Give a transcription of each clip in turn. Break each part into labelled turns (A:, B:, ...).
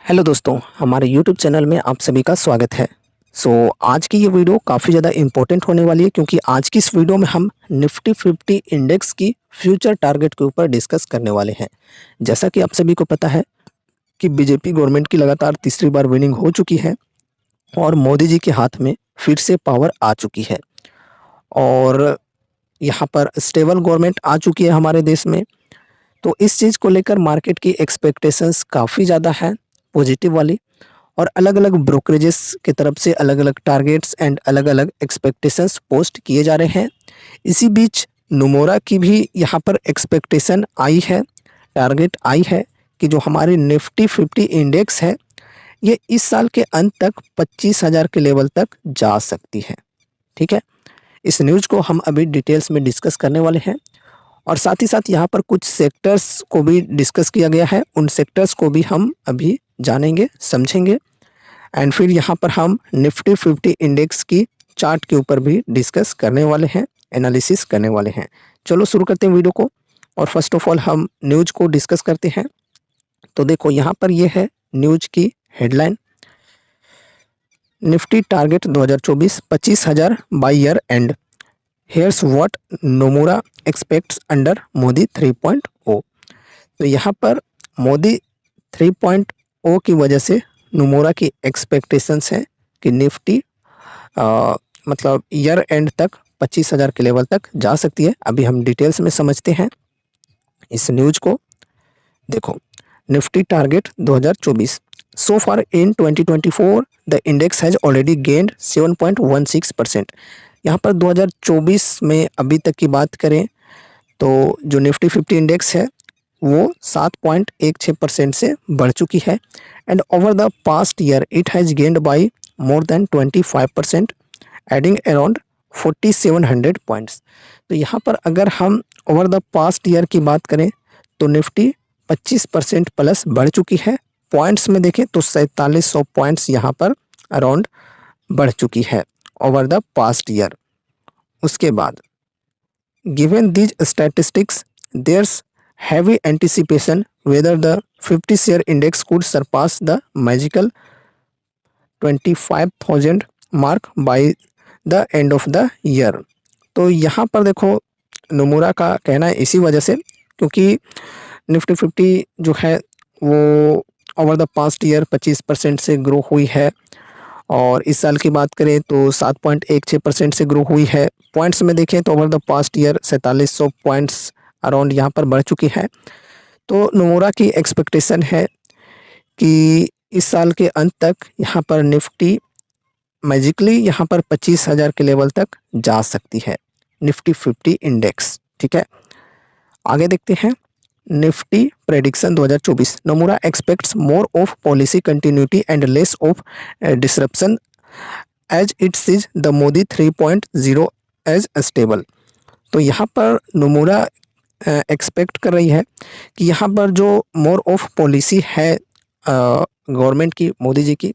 A: Hello दोस्तों, हमारे YouTube channel में आप सभी का स्वागत है। आज की ये वीडियो काफ़ी ज़्यादा इम्पोर्टेंट होने वाली है क्योंकि आज की इस वीडियो में हम निफ्टी 50 इंडेक्स की फ्यूचर टारगेट के ऊपर डिस्कस करने वाले हैं। जैसा कि आप सभी को पता है कि बीजेपी गवर्नमेंट की लगातार तीसरी बार विनिंग हो चुकी है और मोदी जी के हाथ में फिर से पावर आ चुकी है और यहाँ पर स्टेबल गवर्नमेंट आ चुकी है हमारे देश में। तो इस चीज़ को लेकर मार्केट की एक्सपेक्टेशंस काफ़ी ज़्यादा है पॉजिटिव वाली, और अलग-अलग ब्रोकरेजेस की तरफ से अलग-अलग टारगेट्स एंड अलग-अलग एक्सपेक्टेशंस पोस्ट किए जा रहे हैं। इसी बीच नोमोरा की भी यहाँ पर एक्सपेक्टेशन आई है, टारगेट आई है कि जो हमारी निफ्टी 50 इंडेक्स है, ये इस साल के अंत तक 25,000 के लेवल तक जा सकती है। ठीक है? इस न्यूज़ को हम अभी डिटेल्स में डिस्कस करने वाले हैं और साथ ही साथ यहाँ पर कुछ सेक्टर्स को भी डिस्कस किया गया है। उन सेक्टर्स को भी हम अभी जानेंगे, समझेंगे एंड फिर यहाँ पर हम निफ्टी 50 इंडेक्स की चार्ट के ऊपर भी डिस्कस करने वाले हैं, एनालिसिस करने वाले हैं। चलो शुरू करते हैं वीडियो को और फर्स्ट ऑफ ऑल हम न्यूज़ को डिस्कस करते हैं। तो देखो यहाँ पर ये है न्यूज़ की headline, Nifty target 2024 25,000 by year and, hairs what Nomura aspects under Modi 3.0। तो यहाँ पर मोदी 3.0 की वजह से नोमुरा की एक्सपेक्टेशंस है कि निफ्टी मतलब ईयर एंड तक 25,000 के लेवल तक जा सकती है। अभी हम डिटेल्स में समझते हैं इस न्यूज़ को। देखो, Nifty target 2024, so far in 2024 the index has already gained 7.16%। यहाँ पर 2024 में अभी तक की बात करें तो जो निफ्टी 50 इंडेक्स है वो 7.16% से बढ़ चुकी है and over the past year it has gained bye more than 25%, adding around 4700 points. तो यहाँ पर अगर हम ओवर द पास्ट ईयर की बात करें तो निफ्टी 25% प्लस बढ़ चुकी है। पॉइंट्स में देखें तो 4700 पॉइंट्स यहाँ पर अराउंड बढ़ चुकी है ओवर द पास्ट ईयर। उसके बाद given these statistics there's heavy anticipation whether the 50 share index could surpass the magical 25,000 mark by the end of the year। तो यहाँ पर देखो नोमुरा का कहना है इसी वजह से क्योंकि निफ्टी 50 जो है वो ओवर द पास्ट ईयर 25% से ग्रो हुई है और इस साल की बात करें तो 7.16% से ग्रो हुई है। पॉइंट्स में देखें तो over the past year 4700 points around यहाँ पर बढ़ चुकी है। तो नोमुरा की एक्सपेक्टेशन है कि इस साल के अंत तक यहाँ पर निफ्टी मैजिकली यहाँ पर 25,000 के लेवल तक जा सकती है, निफ्टी 50 इंडेक्स। ठीक है, आगे देखते हैं Nifty prediction 2024। Nomura expects more of policy continuity and less of disruption as it sees the Modi 3.0 as stable. तो यहाँ पर नोमुरा एक्सपेक्ट कर रही है कि यहाँ पर जो मोर ऑफ पॉलिसी है गवर्नमेंट की, मोदी जी की,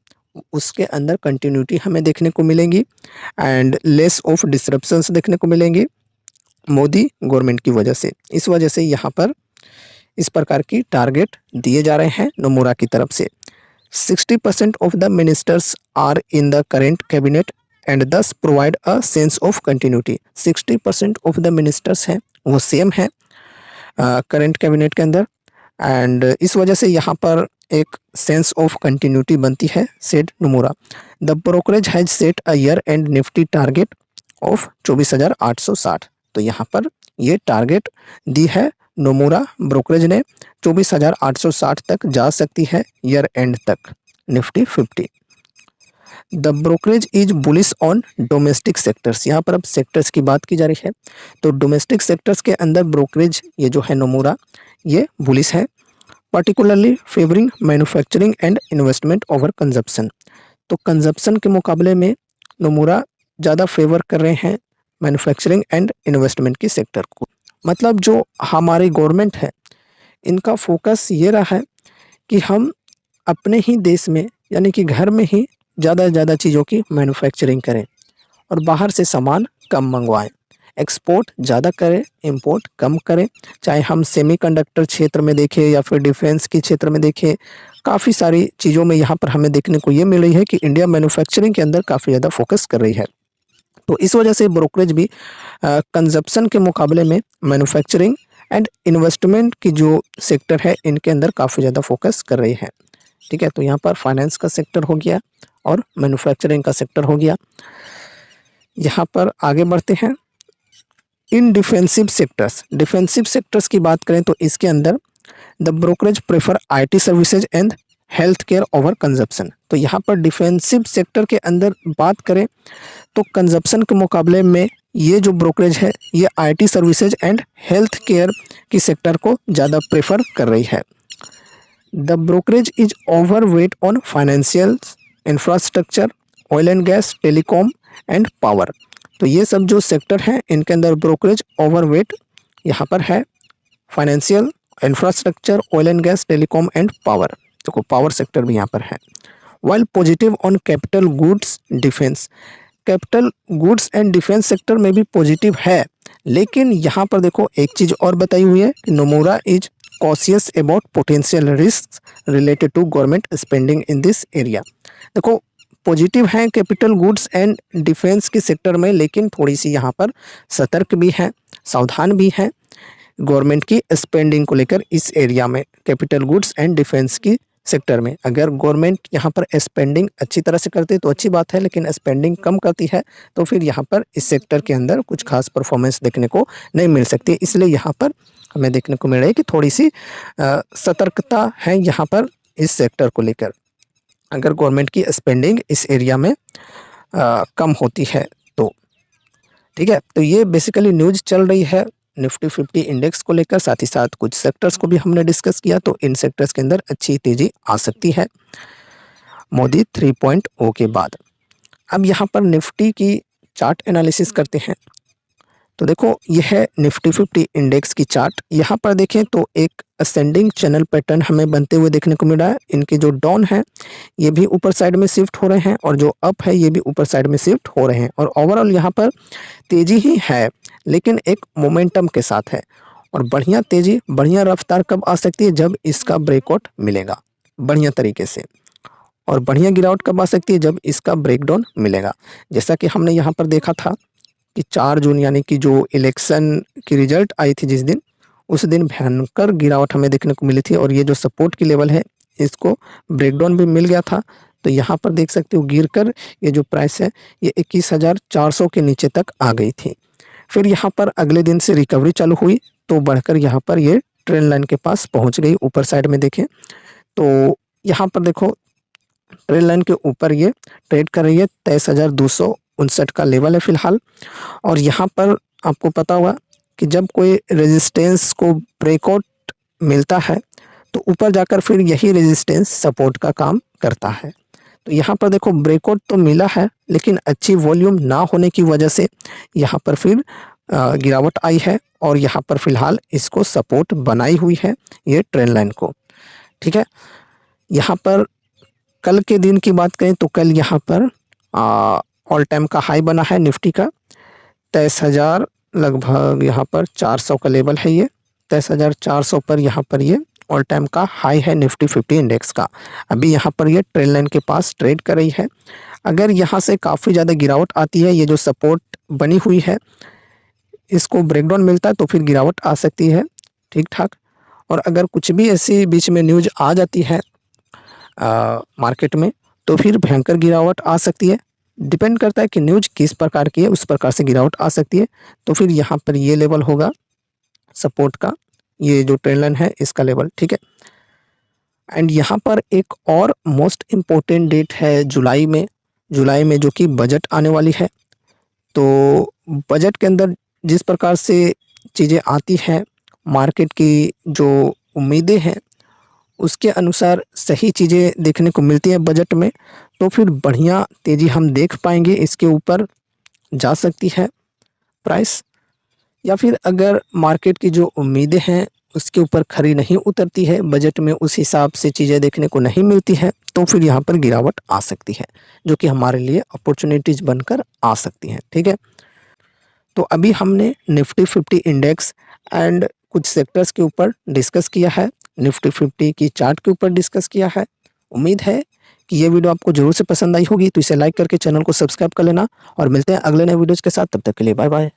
A: उसके अंदर कंटिन्यूटी हमें देखने को मिलेंगी एंड लेस ऑफ डिसरप्शंस देखने को मिलेंगी मोदी गवर्नमेंट की वजह से। इस वजह से यहाँ पर इस प्रकार की टारगेट दिए जा रहे हैं नोमुरा की तरफ से। 60% of the ministers are in the current cabinet and this provide a sense of continuity. 60% of the ministers हैं वो सेम है करेंट कैबिनेट के अंदर एंड इस वजह से यहाँ पर एक सेंस ऑफ कंटिन्यूटी बनती है, said Nomura. The brokerage has set a year and Nifty target of 24,860। तो यहाँ पर ये टारगेट दी है नोमुरा ब्रोकरेज ने, 24,860 तक जा सकती है ईयर एंड तक Nifty 50। The brokerage is bullish on domestic sectors. यहाँ पर अब सेक्टर्स की बात की जा रही है तो डोमेस्टिक सेक्टर्स के अंदर ब्रोकरेज ये जो है नोमुरा ये बुलिश है, particularly favouring manufacturing and investment over consumption. तो कंजप्शन के मुकाबले में नोमुरा ज़्यादा फेवर कर रहे हैं मैन्युफैक्चरिंग एंड इन्वेस्टमेंट की सेक्टर को। मतलब जो हमारी गवर्नमेंट है इनका फोकस ये रहा है कि हम अपने ही देश में यानी कि घर में ही ज़्यादा से ज़्यादा चीज़ों की मैन्युफैक्चरिंग करें और बाहर से सामान कम मंगवाएं। एक्सपोर्ट ज़्यादा करे, इंपोर्ट कम करे। चाहे हम सेमीकंडक्टर क्षेत्र में देखें या फिर डिफेंस के क्षेत्र में देखें, काफ़ी सारी चीज़ों में यहाँ पर हमें देखने को ये मिल रही है कि इंडिया मैन्युफैक्चरिंग के अंदर काफ़ी ज़्यादा फोकस कर रही है। तो इस वजह से ब्रोकरेज भी कंजप्शन के मुकाबले में मैन्युफैक्चरिंग एंड इन्वेस्टमेंट की जो सेक्टर है इनके अंदर काफ़ी ज़्यादा फोकस कर रही है। ठीक है, तो यहाँ पर फाइनेंस का सेक्टर हो गया और मैन्युफैक्चरिंग का सेक्टर हो गया। यहाँ पर आगे बढ़ते हैं। इन डिफेंसिव सेक्टर्स की बात करें तो इसके अंदर the brokerage prefer IT services and health care over consumption. तो यहाँ पर डिफेंसिव सेक्टर के अंदर बात करें तो कंजप्शन के मुकाबले में ये जो ब्रोकरेज है ये IT services and health care की सेक्टर को ज़्यादा प्रेफर कर रही है। The brokerage is overweight on financial, infrastructure, oil and gas, telecom and power. तो ये सब जो सेक्टर हैं इनके अंदर ब्रोकरेज ओवरवेट यहाँ पर है financial, infrastructure, oil and gas, telecom and power. देखो पावर सेक्टर भी यहाँ पर है। While positive on capital goods defence, capital goods and defence sector में भी पॉजिटिव है, लेकिन यहाँ पर देखो एक चीज़ और बताई हुई है कि Nomura is cautious about potential risk related to government spending in this area. देखो पॉजिटिव हैं कैपिटल गुड्स एंड डिफेंस के सेक्टर में, लेकिन थोड़ी सी यहाँ पर सतर्क भी हैं, सावधान भी हैं गवर्नमेंट की स्पेंडिंग को लेकर इस एरिया में, कैपिटल गुड्स एंड डिफेंस की सेक्टर में। अगर गवर्नमेंट यहाँ पर स्पेंडिंग अच्छी तरह से करती है तो अच्छी बात है, लेकिन स्पेंडिंग कम करती है तो फिर यहाँ पर इस सेक्टर के अंदर कुछ खास परफॉर्मेंस देखने को नहीं मिल सकती। इसलिए यहाँ पर हमें देखने को मिल रहा है कि थोड़ी सी सतर्कता है यहाँ पर इस सेक्टर को लेकर, अगर गवर्नमेंट की स्पेंडिंग इस एरिया में कम होती है तो। ठीक है, तो ये बेसिकली न्यूज़ चल रही है निफ्टी 50 इंडेक्स को लेकर, साथ ही साथ कुछ सेक्टर्स को भी हमने डिस्कस किया। तो इन सेक्टर्स के अंदर अच्छी तेज़ी आ सकती है मोदी 3.0 के बाद। अब यहाँ पर निफ्टी की चार्ट एनालिसिस करते हैं। तो देखो यह है निफ्टी 50 इंडेक्स की चार्ट। यहाँ पर देखें तो एक असेंडिंग चैनल पैटर्न हमें बनते हुए देखने को मिल रहा है। इनके जो डाउन है ये भी ऊपर साइड में शिफ्ट हो रहे हैं और जो अप है ये भी ऊपर साइड में शिफ्ट हो रहे हैं, और ओवरऑल यहाँ पर तेज़ी ही है लेकिन एक मोमेंटम के साथ है। और बढ़िया तेज़ी, बढ़िया रफ्तार कब आ सकती है? जब इसका ब्रेकआउट मिलेगा बढ़िया तरीके से, और बढ़िया गिरावट कब आ सकती है? जब इसका ब्रेकडाउन मिलेगा। जैसा कि हमने यहाँ पर देखा था कि 4 जून यानी कि जो इलेक्शन की रिजल्ट आई थी जिस दिन, उस दिन भयंकर गिरावट हमें देखने को मिली थी, और ये जो सपोर्ट की लेवल है इसको ब्रेकडाउन भी मिल गया था। तो यहाँ पर देख सकते हो गिरकर ये जो प्राइस है ये 21,400 के नीचे तक आ गई थी। फिर यहाँ पर अगले दिन से रिकवरी चालू हुई तो बढ़कर यहाँ पर ये ट्रेंड लाइन के पास पहुँच गई। ऊपर साइड में देखें तो यहाँ पर देखो ट्रेंड लाइन के ऊपर ये ट्रेड कर रही है। 23,259 का लेवल है फिलहाल। और यहाँ पर आपको पता होगा कि जब कोई रेजिस्टेंस को ब्रेकआउट मिलता है तो ऊपर जाकर फिर यही रेजिस्टेंस सपोर्ट का काम करता है। तो यहाँ पर देखो ब्रेकआउट तो मिला है लेकिन अच्छी वॉल्यूम ना होने की वजह से यहाँ पर फिर गिरावट आई है, और यहाँ पर फिलहाल इसको सपोर्ट बनाई हुई है ये ट्रेंड लाइन को। ठीक है, यहाँ पर कल के दिन की बात करें तो कल यहाँ पर ऑल टाइम का हाई बना है निफ्टी का 23,000 लगभग यहाँ पर 400 का लेवल है। ये 23,400 पर यहाँ पर ये ऑल टाइम का हाई है निफ्टी 50 इंडेक्स का। अभी यहाँ पर ये ट्रेंड लाइन के पास ट्रेड कर रही है। अगर यहाँ से काफ़ी ज़्यादा गिरावट आती है, ये जो सपोर्ट बनी हुई है इसको ब्रेकडाउन मिलता है तो फिर गिरावट आ सकती है ठीक ठाक। और अगर कुछ भी ऐसी बीच में न्यूज़ आ जाती है मार्केट में तो फिर भयंकर गिरावट आ सकती है। डिपेंड करता है कि न्यूज़ किस प्रकार की है, उस प्रकार से गिरावट आ सकती है। तो फिर यहाँ पर ये लेवल होगा सपोर्ट का, ये जो ट्रेंड लाइन है इसका लेवल। ठीक है, एंड यहाँ पर एक और मोस्ट इम्पोर्टेंट डेट है जुलाई में जो कि बजट आने वाली है। तो बजट के अंदर जिस प्रकार से चीज़ें आती हैं, मार्केट की जो उम्मीदें हैं उसके अनुसार सही चीज़ें देखने को मिलती हैं बजट में, तो फिर बढ़िया तेज़ी हम देख पाएंगे। इसके ऊपर जा सकती है प्राइस, या फिर अगर मार्केट की जो उम्मीदें हैं उसके ऊपर खरी नहीं उतरती है, बजट में उस हिसाब से चीज़ें देखने को नहीं मिलती है, तो फिर यहाँ पर गिरावट आ सकती है जो कि हमारे लिए अपॉर्चुनिटीज़ बनकर आ सकती हैं। ठीक है, तो अभी हमने निफ्टी 50 इंडेक्स एंड कुछ सेक्टर्स के ऊपर डिस्कस किया है, निफ्टी 50 की चार्ट के ऊपर डिस्कस किया है। उम्मीद है कि ये वीडियो आपको ज़रूर से पसंद आई होगी, तो इसे लाइक करके चैनल को सब्सक्राइब कर लेना और मिलते हैं अगले नए वीडियोज़ के साथ। तब तक के लिए बाय बाय।